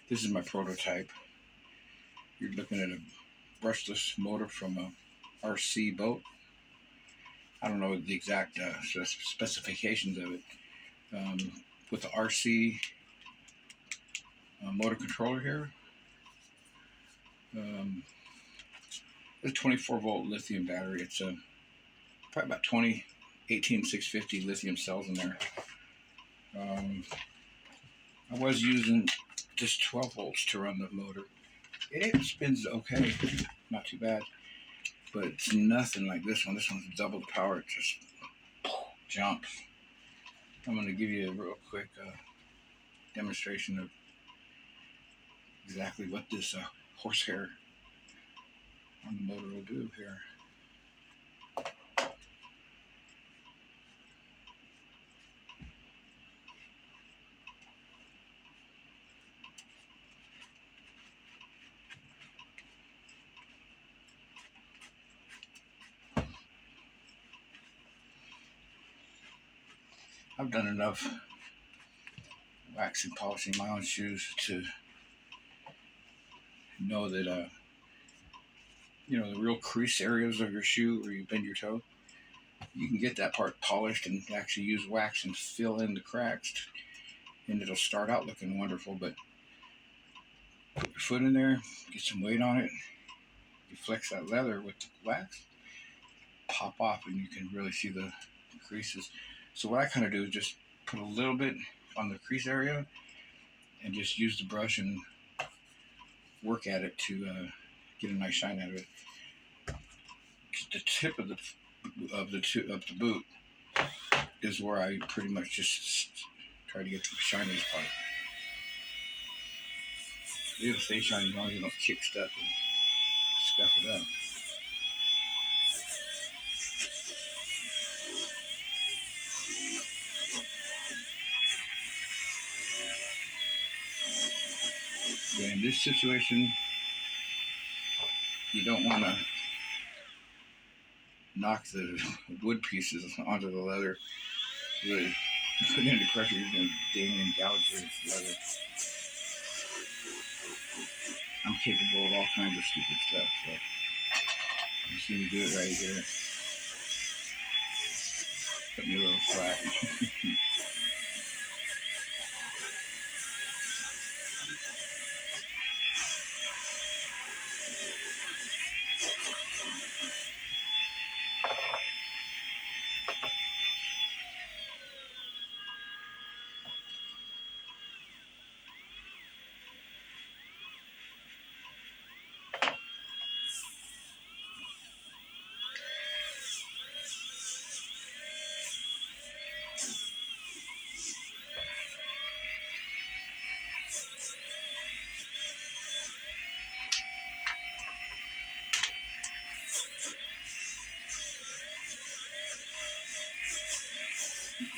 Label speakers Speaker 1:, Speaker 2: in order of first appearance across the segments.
Speaker 1: This is my prototype. You're looking at a brushless motor from a RC boat. I don't know the exact specifications of it. With the RC motor controller here, it's a 24-volt lithium battery. It's probably about 20 18650 lithium cells in there. I was using just 12 volts to run the motor. It spins okay, not too bad, but it's nothing like this one. This one's double the power. It just jumps. I'm going to give you a real quick demonstration of exactly what this horsehair on the motor will do here. I've done enough waxing, polishing my own shoes to know that the real crease areas of your shoe where you bend your toe, you can get that part polished and actually use wax and fill in the cracks, and it'll start out looking wonderful. But put your foot in there, get some weight on it, you flex that leather with the wax, pop off, and you can really see the creases. So what I kind of do is just put a little bit on the crease area and just use the brush and work at it to get a nice shine out of it. The tip of the boot is where I pretty much just try to get the shiniest part. It'll stay shiny as long as you don't kick stuff and scuff it up. But in this situation, you don't want to knock the wood pieces onto the leather. Really put any pressure, you're going to ding and gouge the leather. I'm capable of all kinds of stupid stuff, so you see me do it right here. Put me a little flat.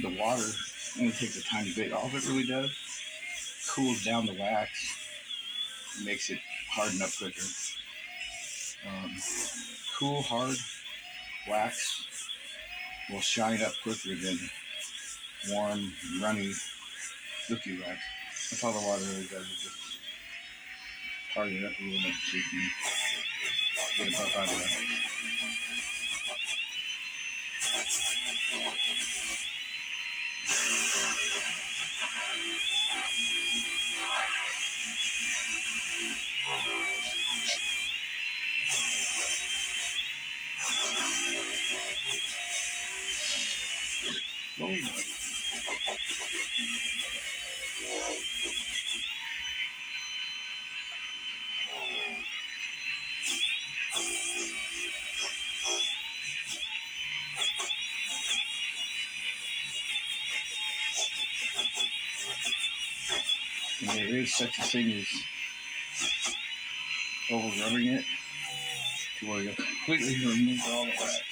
Speaker 1: The water only takes a tiny bit. All it really does cools down the wax, makes it harden up quicker. Cool, hard wax will shine up quicker than warm, runny, fluky wax. That's all the water really does, is just harden it up a little bit so you can get a buff out of it. And there is such a thing as over rubbing it to where you completely remove all the wax,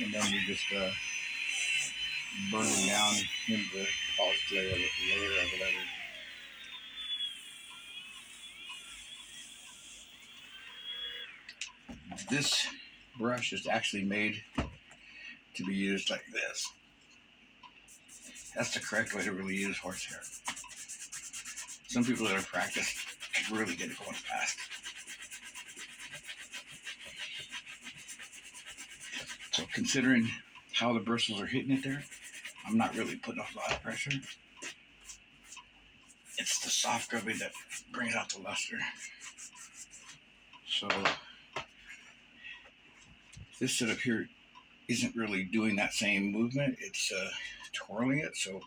Speaker 1: and then you're just burning down into the polished layer of the leather. This brush is actually made to be used like this. That's the correct way to really use horsehair. Some people that are practiced can really get it going fast. So considering how the bristles are hitting it there, I'm not really putting a lot of pressure. It's the soft rubbing that brings out the luster. So this setup here isn't really doing that same movement. It's twirling it. So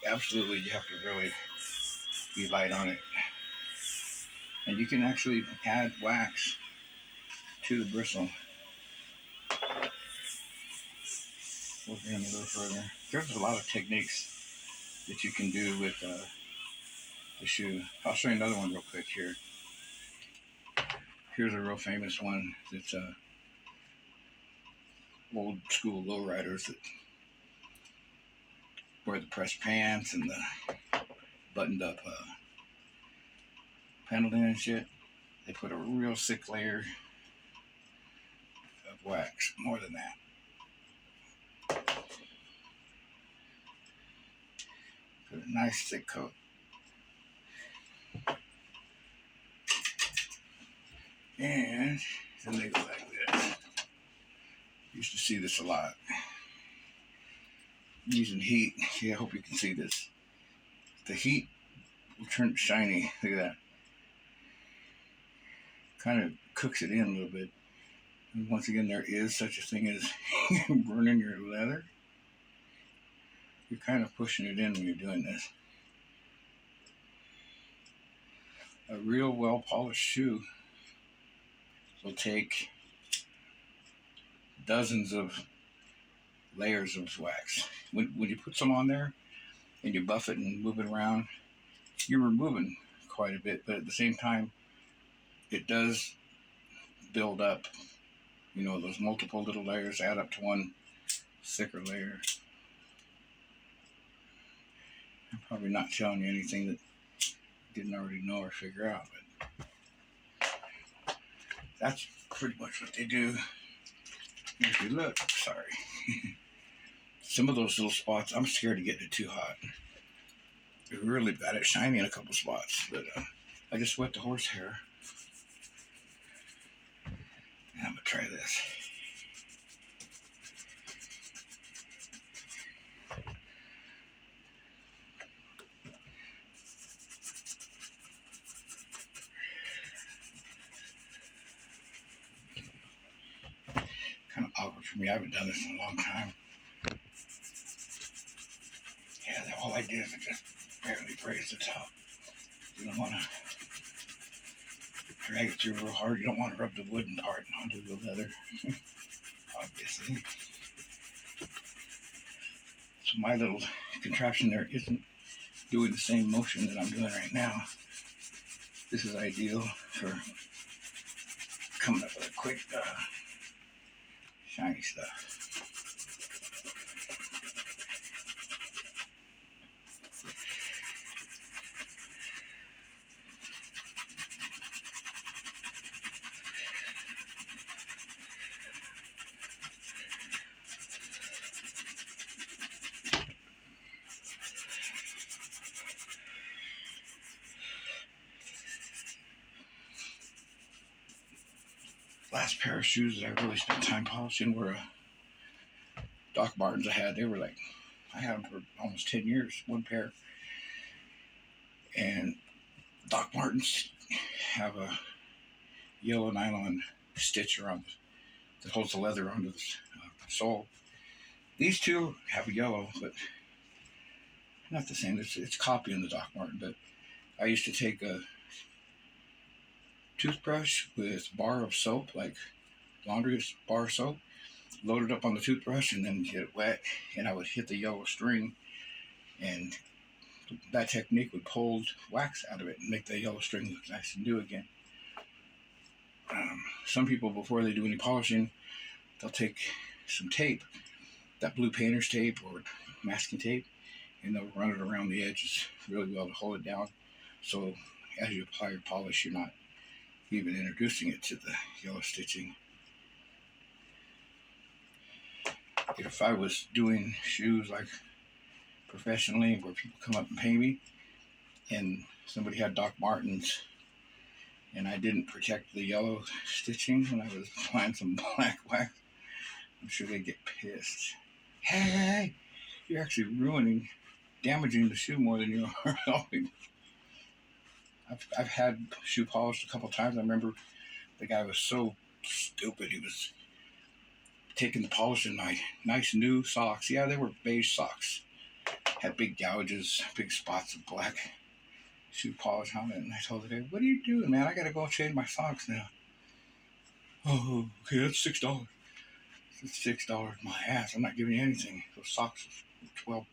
Speaker 1: absolutely, you have to really be light on it. And you can actually add wax to the bristle. Look in a little further. There's a lot of techniques that you can do with the shoe. I'll show you another one real quick here. Here's a real famous one that's old school lowriders that wear the pressed pants and the buttoned up pendleton and shit. They put a real thick layer of wax, more than that. Put a nice thick coat. And then they go like this. Used to see this a lot. Using heat. Yeah, I hope you can see this. The heat will turn it shiny. Look at that. Kind of cooks it in a little bit. And once again, there is such a thing as burning your leather. You're kind of pushing it in when you're doing this. A real well polished shoe will take dozens of layers of wax. When you put some on there and you buff it and move it around, you're removing quite a bit, but at the same time, it does build up. You know, those multiple little layers add up to one thicker layer. I'm probably not telling you anything that you didn't already know or figure out, but that's pretty much what they do. If you look, sorry. Some of those little spots, I'm scared of getting it too hot. It really got it shiny in a couple spots, but I just wet the horsehair. And I'm gonna try this. Kind of awkward for me. I haven't done this in a long time. Yeah, all I did is just barely raise the top. You don't want to drag it through real hard. You don't want to rub the wooden part onto the leather, obviously. So my little contraption there isn't doing the same motion that I'm doing right now. This is ideal for coming up with a quick, shiny stuff. Last pair of shoes that I really spent time polishing were Doc Martens I had. They were like, I had them for almost 10 years, one pair. And Doc Martens have a yellow nylon stitch around that holds the leather onto the sole. These two have yellow, but not the same. It's copying the Doc Marten, but I used to take a toothbrush with bar of soap, like laundry bar soap, load it up on the toothbrush and then get it wet, and I would hit the yellow string, and that technique would pull wax out of it and make the yellow string look nice and new again. Some people, before they do any polishing, they'll take some tape, that blue painter's tape or masking tape, and they'll run it around the edges really well to hold it down. So as you apply your polish, you're not even introducing it to the yellow stitching. If I was doing shoes like professionally where people come up and pay me, and somebody had Doc Martens, and I didn't protect the yellow stitching when I was applying some black wax. I'm sure they'd get pissed. Hey, you're actually damaging the shoe more than you are helping. I've had shoe polished a couple times. I remember the guy was so stupid. He was taking the polish in my nice new socks. Yeah, they were beige socks. Had big gouges, big spots of black shoe polish on it. And I told the guy, "What are you doing, man? I got to go change my socks now." Oh, okay, that's $6. It's $6 my ass. I'm not giving you anything. Those socks are $12.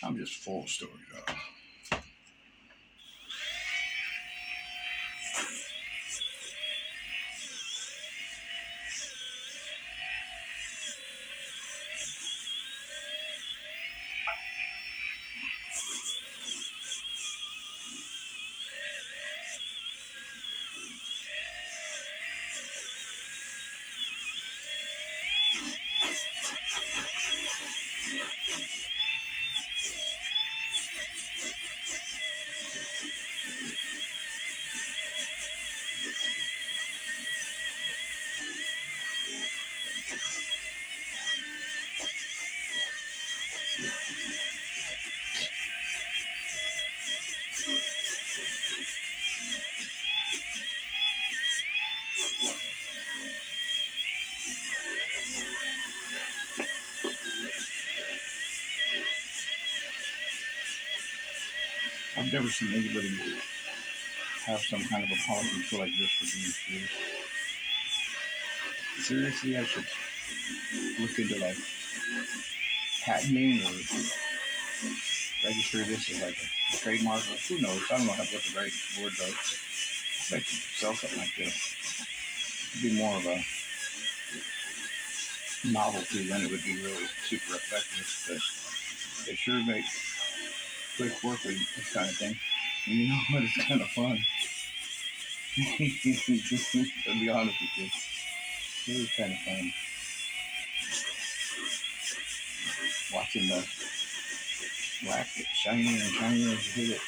Speaker 1: I'm just full of stories, though. I've never seen anybody have some kind of a policy tool like this for being shoes. Seriously, I should look into like patenting or register this as like a trademark. Or who knows? I don't know what the right words are. If I could sell something like this, it'd be more of a novelty than it would be really super effective. But they sure make quick work with this kind of thing. And you know what? It's kind of fun. To be honest with you, it is kind of fun watching the wax get shinier and shinier as you hit it.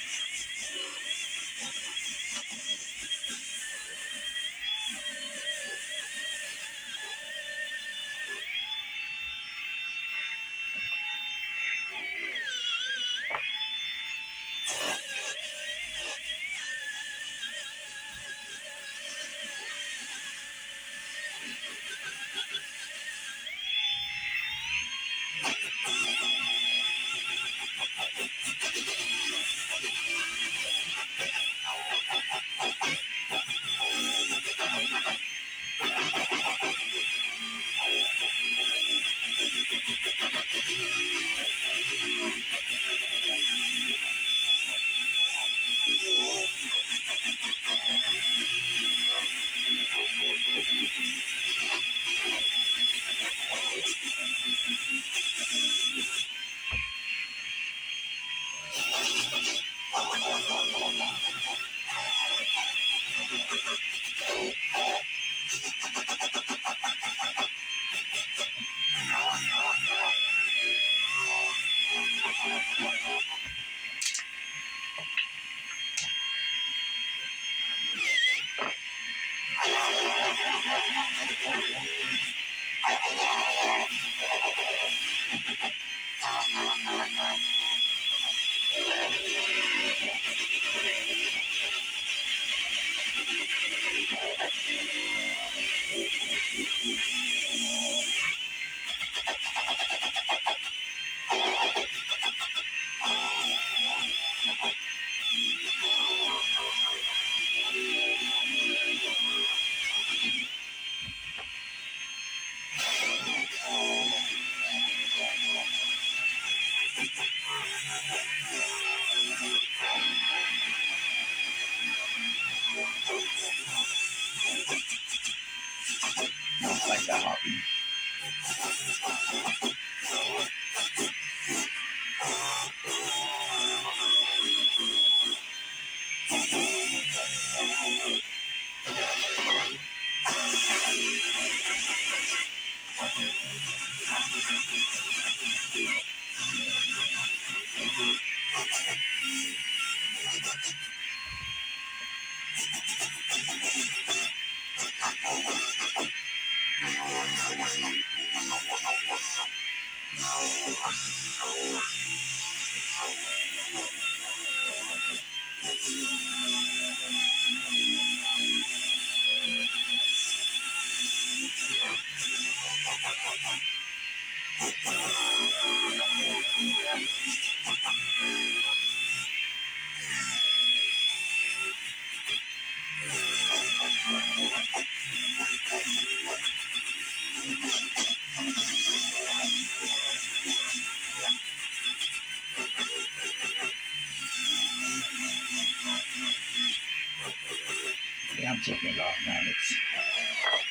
Speaker 1: Yeah, I'm taking it off now. It's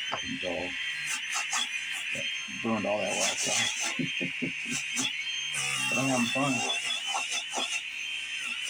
Speaker 1: fucking dull. Burned all that wax off. But I'm having fun.